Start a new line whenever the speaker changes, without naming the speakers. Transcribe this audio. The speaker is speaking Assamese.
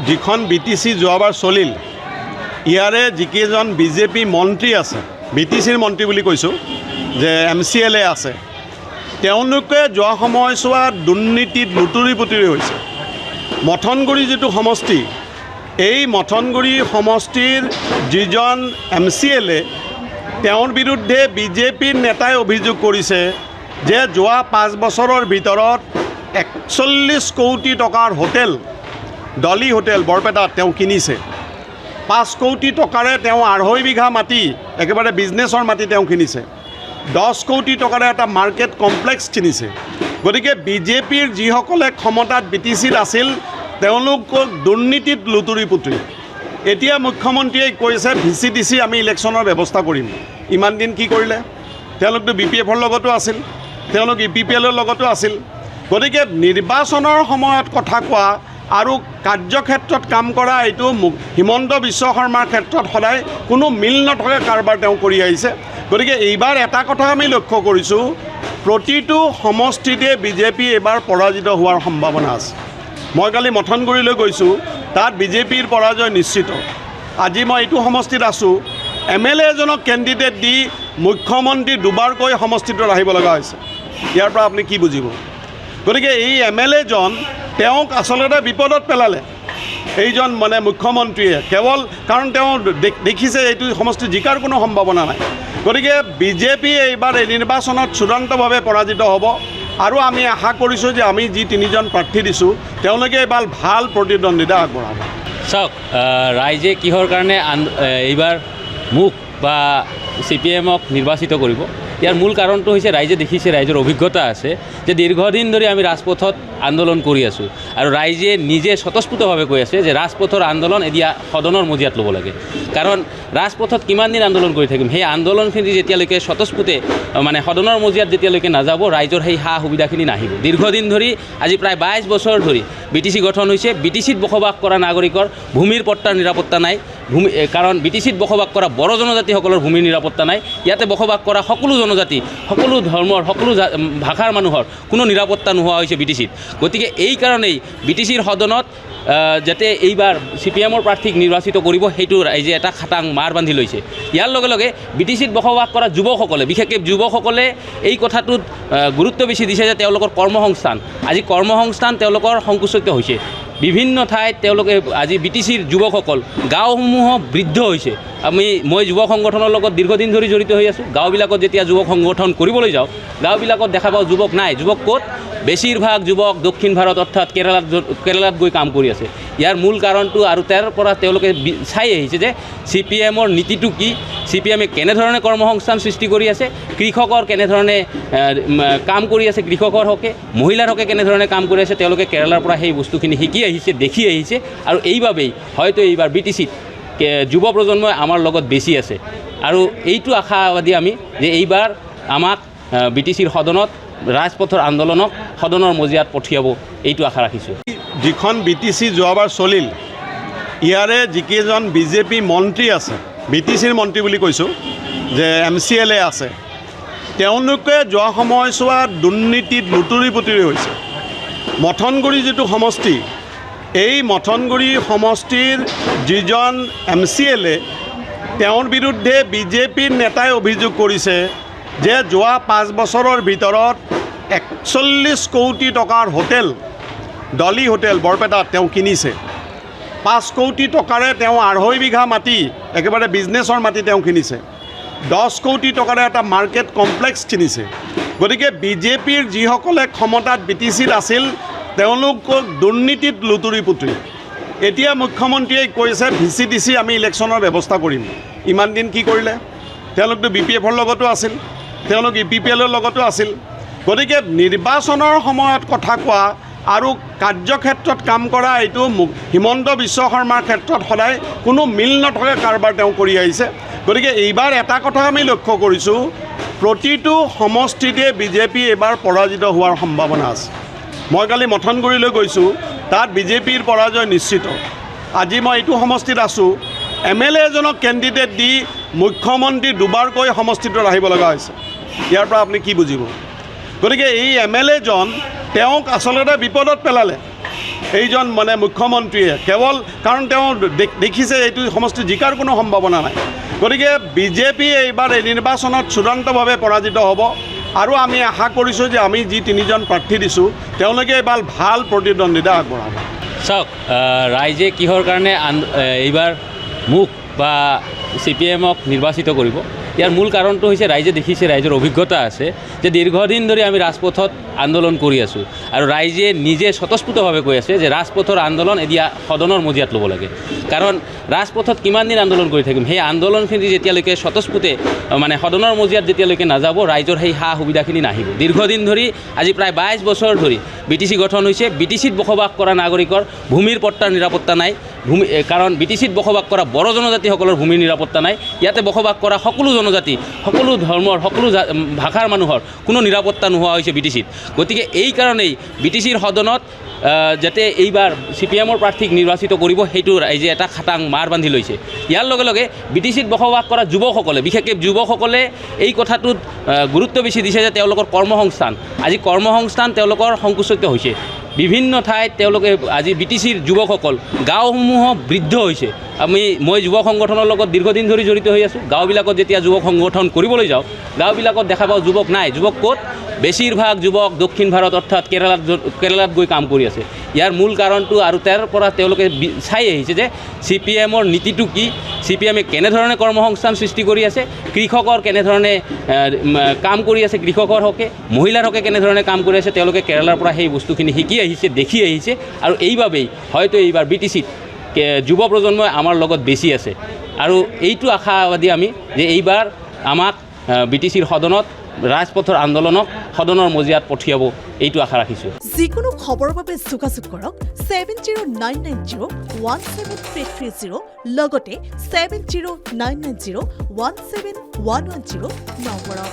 যিখন BTC যোৱাবাৰ চলিল ইয়াৰে যিকেইজন বিজেপি মন্ত্ৰী আছে BTCৰ মন্ত্ৰী বুলি কৈছোঁ যে MCLA আছে তেওঁলোকে যোৱা সময়ছোৱাত দুৰ্নীতিত লুতুৰি পুতুৰি হৈছে। মথনগুৰি যিটো সমষ্টি এই মথনগুৰি সমষ্টিৰ যিজন MCLA তেওঁৰ বিৰুদ্ধে বিজেপিৰ নেতাই অভিযোগ কৰিছে যে যোৱা 5 বছৰৰ ভিতৰত 41 কোটি টকাৰ হোটেল ডলি হোটেল বৰপেটাত তেওঁ কিনিছে। 5 কোটি টকাৰে তেওঁ 2.5 বিঘা মাটি একেবাৰে বিজনেছৰ মাটি তেওঁ কিনিছে। 10 কোটি টকাৰে এটা মাৰ্কেট কমপ্লেক্স কিনিছে। গতিকে বিজেপিৰ যিসকলে ক্ষমতাত BTCত আছিল তেওঁলোকক দুৰ্নীতিত লুতুৰি পুতুৰি। এতিয়া মুখ্যমন্ত্ৰীয়ে কৈছে VCDC আমি ইলেকশ্যনৰ ব্যৱস্থা কৰিম। ইমান দিন কি কৰিলে? তেওঁলোকতো BPFৰ লগতো আছিল, তেওঁলোক EPPLৰ লগতো আছিল। গতিকে নিৰ্বাচনৰ সময়ত কথা কোৱা আৰু কাৰ্যক্ষেত্ৰত কাম কৰা এইটো হিমন্ত বিশ্ব শৰ্মাৰ ক্ষেত্ৰত সদায় কোনো মিল নথকা কাৰবাৰ তেওঁ কৰি আহিছে। গতিকে এইবাৰ এটা কথা আমি লক্ষ্য কৰিছোঁ, প্ৰতিটো সমষ্টিতে বিজেপি এইবাৰ পৰাজিত হোৱাৰ সম্ভাৱনা আছে। মই কালি মথনগুৰিলৈ গৈছোঁ, তাত বিজেপিৰ পৰাজয় নিশ্চিত। আজি মই এইটো সমষ্টিত আছোঁ, MLA এজনক কেণ্ডিডেট দি মুখ্যমন্ত্ৰী দুবাৰকৈ সমষ্টিটোত আহিব লগা হৈছে। ইয়াৰ পৰা আপুনি কি বুজিব? গতিকে এই MLA জন তেওঁক আচলতে বিপদত পেলালে এইজন মানে মুখ্যমন্ত্ৰীয়ে, কেৱল কাৰণ তেওঁ দেখিছে এইটো সমষ্টি জিকাৰ কোনো সম্ভাৱনা নাই। গতিকে বিজেপি এইবাৰ এই নিৰ্বাচনত চূড়ান্তভাৱে পৰাজিত হ'ব আৰু আমি আশা কৰিছোঁ যে আমি যি 3জন প্ৰাৰ্থী দিছোঁ তেওঁলোকে এইবাৰ ভাল প্ৰতিদ্বন্দ্বিতা আগবঢ়াব।
চাওক, ৰাইজে কিহৰ কাৰণে এইবাৰ মোক বা CPMক নিৰ্বাচিত কৰিব, ইয়াৰ মূল কাৰণটো হৈছে ৰাইজে দেখিছে, ৰাইজৰ অভিজ্ঞতা আছে যে দীৰ্ঘদিন ধৰি আমি ৰাজপথত আন্দোলন কৰি আছোঁ আৰু ৰাইজে নিজে স্বতঃস্ফূৰ্তভাৱে কৈ আছে যে ৰাজপথৰ আন্দোলন এতিয়া সদনৰ মজিয়াত ল'ব লাগে। কাৰণ ৰাজপথত কিমান দিন আন্দোলন কৰি থাকিম, সেই আন্দোলনখিনি যেতিয়ালৈকে স্বতঃস্ফূৰ্তে মানে সদনৰ মজিয়াত যেতিয়ালৈকে নাযাব ৰাইজৰ সেই সা সুবিধাখিনি নাহিব। দীৰ্ঘদিন ধৰি আজি প্ৰায় 22 বছৰ ধৰি BTC গঠন হৈছে। BTCত বসবাস কৰা নাগৰিকৰ ভূমিৰ পট্টাৰ নিৰাপত্তা নাই, কাৰণ BTCত বসবাস কৰা বড়ো জনজাতিসকলৰ ভূমিৰ নিৰাপত্তা নাই। ইয়াতে বসবাস কৰা সকলো জনজাতি, সকলো ধৰ্মৰ, সকলো ভাষাৰ মানুহৰ কোনো নিৰাপত্তা নোহোৱা হৈছে BTCত। গতিকে এই কাৰণেই BTCৰ সদনত যাতে এইবাৰ CPMৰ প্ৰাৰ্থীক নিৰ্বাচিত কৰিব সেইটো ৰাইজে এটা খাটাং মাৰ বান্ধি লৈছে। ইয়াৰ লগে লগে BTCত বসবাস কৰা যুৱকসকলে, বিশেষকৈ যুৱকসকলে এই কথাটোত গুৰুত্ব বেছি দিছে যে তেওঁলোকৰ কৰ্মসংস্থান, আজি কৰ্মসংস্থান তেওঁলোকৰ সংকুচিত হৈছে। বিভিন্ন ঠাইত তেওঁলোকে আজি BTCৰ যুৱকসকল গাঁওসমূহ বৃদ্ধ হৈছে। মই যুৱ সংগঠনৰ লগত দীৰ্ঘদিন ধৰি জড়িত হৈ আছোঁ। গাঁওবিলাকত যেতিয়া যুৱক সংগঠন কৰিবলৈ যাওঁ গাঁওবিলাকত দেখা পাওঁ যুৱক নাই। যুৱক ক'ত? বেছিভাগ যুৱক দক্ষিণ ভাৰত অৰ্থাৎ কেৰালাত গৈ কাম কৰি আছে। ইয়াৰ মূল কাৰণটো আৰু তাৰ পৰা তেওঁলোকে চাই আহিছে যে CPMৰ নীতিটো কি, CPMে কেনেধৰণে কৰ্মসংস্থান সৃষ্টি কৰি আছে, কৃষকৰ কেনেধৰণে কাম কৰি আছে, কৃষকৰ হকে মহিলাৰ হকে কেনেধৰণে কাম কৰি আছে, তেওঁলোকে কেৰালাৰ পৰা সেই বস্তুখিনি শিকি আহিছে, দেখি আহিছে। আৰু এইবাবেই হয়তো এইবাৰ BTCত যুৱ প্ৰজন্মই আমাৰ লগত বেছি আছে। আৰু এইটো আশাবাদী আমি যে এইবাৰ আমাক BTCৰ সদনত ৰাজপথৰ আন্দোলনক সদনৰ মজিয়াত পঠিয়াব, এইটো আশা ৰাখিছোঁ।
যিখন BTC যোৱাবাৰ চলিল ইয়াৰে যিকেইজন বিজেপি মন্ত্ৰী আছে, BTCৰ মন্ত্ৰী বুলি কৈছোঁ যে MCLA আছে, তেওঁলোকে যোৱা সময়ছোৱাত দুৰ্নীতিত লুতুৰি পুতুৰি হৈছে। মথনগুৰি যিটো সমষ্টি এই মথনগুৰি সমষ্টিৰ যিজন MCLA তেওঁৰ বিৰুদ্ধে বিজেপিৰ নেতাই অভিযোগ কৰিছে যে যোৱা 5 বছৰৰ ভিতৰত 41 কোটি টকাৰ হোটেল ডলি হোটেল বৰপেটাত তেওঁ কিনিছে। 5 কোটি টকাৰে তেওঁ 2.5 বিঘা মাটি একেবাৰে বিজনেছৰ মাটি তেওঁ কিনিছে। 10 কোটি টকাৰে এটা মাৰ্কেট কমপ্লেক্স কিনিছে। গতিকে বিজেপিৰ যিসকলে ক্ষমতাত BTCত আছিল তেওঁলোকক দুৰ্নীতিত লুতুৰি পুতুৰি। এতিয়া মুখ্যমন্ত্ৰীয়ে কৈছে VCDC আমি ইলেকশ্যনৰ ব্যৱস্থা কৰিম। ইমান দিন কি কৰিলে? তেওঁলোকতো BPFৰ লগতো আছিল, তেওঁলোক EPPLৰ লগতো আছিল। গতিকে নিৰ্বাচনৰ সময়ত কথা কোৱা আৰু কাৰ্যক্ষেত্ৰত কাম কৰা এইটো হিমন্ত বিশ্ব শৰ্মাৰ ক্ষেত্ৰত সদায় কোনো মিল নথকা কাৰবাৰ তেওঁ কৰি আহিছে। গতিকে এইবাৰ এটা কথা আমি লক্ষ্য কৰিছোঁ, প্ৰতিটো সমষ্টিতে বিজেপি এইবাৰ পৰাজিত হোৱাৰ সম্ভাৱনা আছে। মই কালি মথনগুৰিলৈ গৈছোঁ, তাত বিজেপিৰ পৰাজয় নিশ্চিত। আজি মই এইটো সমষ্টিত আছোঁ, MLA এজনক কেণ্ডিডেট দি মুখ্যমন্ত্ৰী দুবাৰকৈ সমষ্টিটোত আহিব লগা হৈছে। ইয়াৰ পৰা আপুনি কি বুজিব? গতিকে এই MLA জন তেওঁক আচলতে বিপদত পেলালে এইজন মানে মুখ্যমন্ত্ৰীয়ে কেৱল কাৰণ তেওঁ দেখিছে এইটো সমষ্টি জিকাৰ কোনো সম্ভাৱনা নাই। গতিকে বিজেপি এইবাৰ এই নিৰ্বাচনত চূড়ান্তভাৱে পৰাজিত হ'ব আৰু আমি আশা কৰিছোঁ যে আমি যি তিনিজন প্ৰাৰ্থী দিছোঁ তেওঁলোকে এইবাৰ ভাল প্ৰতিদ্বন্দ্বিতা আগবঢ়াব।
চাওক, ৰাইজে কিহৰ কাৰণে এইবাৰ মোক বা CPM-ক নিৰ্বাচিত কৰিব, ইয়াৰ মূল কাৰণটো হৈছে ৰাইজে দেখিছে, ৰাইজৰ অভিজ্ঞতা আছে যে দীৰ্ঘদিন ধৰি আমি ৰাজপথত আন্দোলন কৰি আছোঁ আৰু ৰাইজে নিজে স্বতঃস্ফূৰ্তভাৱে কৈ আছে যে ৰাজপথৰ আন্দোলন এতিয়া সদনৰ মজিয়াত ল'ব লাগে। কাৰণ ৰাজপথত কিমান দিন আন্দোলন কৰি থাকিম, সেই আন্দোলনখিনি যেতিয়ালৈকে স্বতঃস্ফূৰ্তে মানে সদনৰ মজিয়াত যেতিয়ালৈকে নাযাব ৰাইজৰ সেই সা সুবিধাখিনি নাহিব। দীৰ্ঘদিন ধৰি আজি প্ৰায় 22 বছৰ ধৰি BTC গঠন হৈছে। BTCত বসবাস কৰা নাগৰিকৰ ভূমিৰ পট্টাৰ নিৰাপত্তা নাই, কাৰণ BTCত বসবাস কৰা বড়ো জনজাতিসকলৰ ভূমিৰ নিৰাপত্তা নাই। ইয়াতে বসবাস কৰা সকলো জনজাতি, সকলো ধৰ্মৰ, সকলো ভাষাৰ মানুহৰ কোনো নিৰাপত্তা নোহোৱা হৈছে BTCত। গতিকে এই কাৰণেই BTCৰ সদনত যাতে এইবাৰ CPM-ৰ প্ৰাৰ্থীক নিৰ্বাচিত কৰিব সেইটো ৰাইজে এটা খাটাং মাৰ বান্ধি লৈছে। ইয়াৰ লগে লগে BTCত বসবাস কৰা যুৱকসকলে, বিশেষকৈ যুৱকসকলে এই কথাটোত গুৰুত্ব বেছি দিছে যে তেওঁলোকৰ কৰ্মসংস্থান, আজি কৰ্মসংস্থান তেওঁলোকৰ সংকুচিত হৈছে। বিভিন্ন ঠাইত তেওঁলোকে আজি BTCৰ যুৱকসকল গাঁওসমূহ বৃদ্ধ হৈছে। মই যুৱ সংগঠনৰ লগত দীৰ্ঘদিন ধৰি জড়িত হৈ আছোঁ। গাঁওবিলাকত যেতিয়া যুৱক সংগঠন কৰিবলৈ যাওঁ, গাঁওবিলাকত দেখা পাওঁ যুৱক নাই। যুৱক ক'ত? বেছিভাগ যুৱক দক্ষিণ ভাৰত অৰ্থাৎ কেৰালাত গৈ কাম কৰি আছে। ইয়াৰ মূল কাৰণটো আৰু তাৰ পৰা তেওঁলোকে চাই আহিছে যে CPM-ৰ নীতিটো কি, CPM-এ কেনেধৰণে কৰ্মসংস্থান সৃষ্টি কৰি আছে, কৃষকৰ কেনেধৰণে কাম কৰি আছে, কৃষকৰ হকে, মহিলাৰ হকে কেনেধৰণে কাম কৰি আছে, তেওঁলোকে কেৰালাৰ পৰা সেই বস্তুখিনি শিকি আহিছে, দেখি আহিছে। আৰু এইবাবেই হয়তো এইবাৰ BTCত যুৱ প্ৰজন্মই আমাৰ লগত বেছি আছে। আৰু এইটো আশাবাদী আমি যে এইবাৰ আমাক BTCৰ সদনত ৰাজপথৰ আন্দোলনক সদনৰ মজিয়াত পঠিয়াব, এইটো আশা ৰাখিছোঁ।
যিকোনো খবৰৰ বাবে যোগাযোগ কৰক 7099017330 লগতে 7099017110 নম্বৰত।